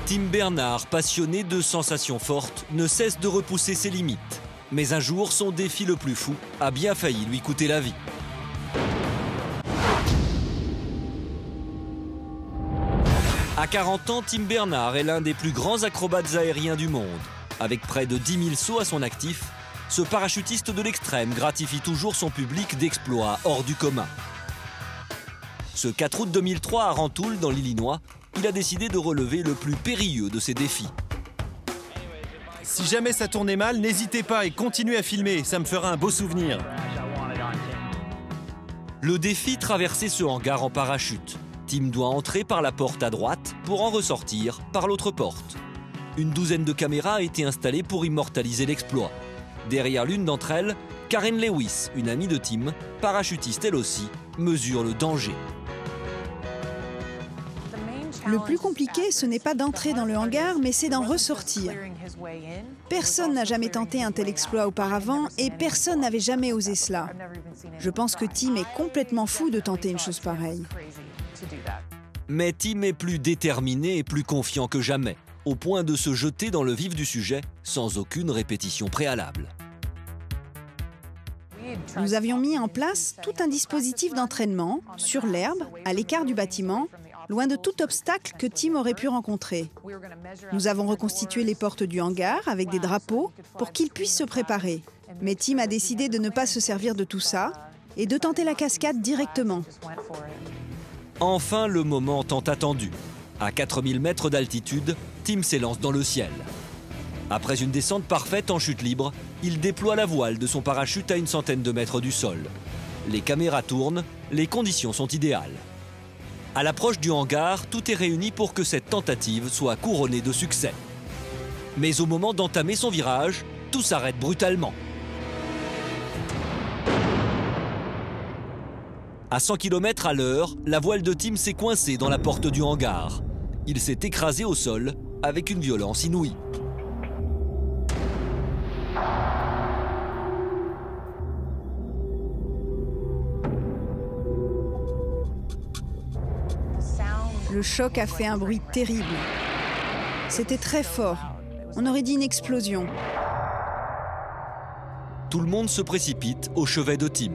Tim Bernard, passionné de sensations fortes, ne cesse de repousser ses limites. Mais un jour, son défi le plus fou a bien failli lui coûter la vie. À 40 ans, Tim Bernard est l'un des plus grands acrobates aériens du monde. Avec près de 10 000 sauts à son actif, ce parachutiste de l'extrême gratifie toujours son public d'exploits hors du commun. Ce 4 août 2003 à Rantoul, dans l'Illinois, il a décidé de relever le plus périlleux de ses défis. Si jamais ça tournait mal, n'hésitez pas et continuez à filmer, ça me fera un beau souvenir. Le défi, traverser ce hangar en parachute. Tim doit entrer par la porte à droite pour en ressortir par l'autre porte. Une douzaine de caméras a été installée pour immortaliser l'exploit. Derrière l'une d'entre elles, Karen Lewis, une amie de Tim, parachutiste elle aussi, mesure le danger. Le plus compliqué, ce n'est pas d'entrer dans le hangar, mais c'est d'en ressortir. Personne n'a jamais tenté un tel exploit auparavant et personne n'avait jamais osé cela. Je pense que Tim est complètement fou de tenter une chose pareille. Mais Tim est plus déterminé et plus confiant que jamais, au point de se jeter dans le vif du sujet sans aucune répétition préalable. Nous avions mis en place tout un dispositif d'entraînement, sur l'herbe, à l'écart du bâtiment, loin de tout obstacle que Tim aurait pu rencontrer. Nous avons reconstitué les portes du hangar avec des drapeaux pour qu'il puisse se préparer. Mais Tim a décidé de ne pas se servir de tout ça et de tenter la cascade directement. Enfin, le moment tant attendu. À 4000 mètres d'altitude, Tim s'élance dans le ciel. Après une descente parfaite en chute libre, il déploie la voile de son parachute à une centaine de mètres du sol. Les caméras tournent, les conditions sont idéales. À l'approche du hangar, tout est réuni pour que cette tentative soit couronnée de succès. Mais au moment d'entamer son virage, tout s'arrête brutalement. À 100 km à l'heure, la voile de Tim s'est coincée dans la porte du hangar. Il s'est écrasé au sol avec une violence inouïe. Le choc a fait un bruit terrible. C'était très fort. On aurait dit une explosion. Tout le monde se précipite au chevet de Tim.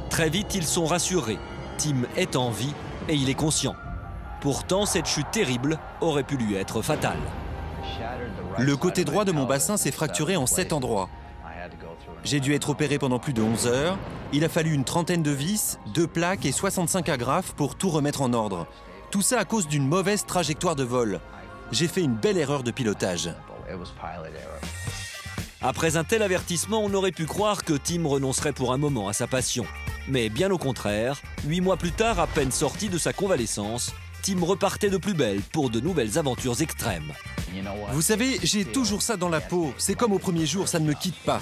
Très vite, ils sont rassurés. Tim est en vie et il est conscient. Pourtant, cette chute terrible aurait pu lui être fatale. Le côté droit de mon bassin s'est fracturé en 7 endroits. J'ai dû être opéré pendant plus de 11 heures. Il a fallu une trentaine de vis, 2 plaques et 65 agrafes pour tout remettre en ordre. Tout ça à cause d'une mauvaise trajectoire de vol. J'ai fait une belle erreur de pilotage. Après un tel avertissement, on aurait pu croire que Tim renoncerait pour un moment à sa passion. Mais bien au contraire, 8 mois plus tard, à peine sorti de sa convalescence, Tim repartait de plus belle pour de nouvelles aventures extrêmes. Vous savez, j'ai toujours ça dans la peau. C'est comme au premier jour, ça ne me quitte pas.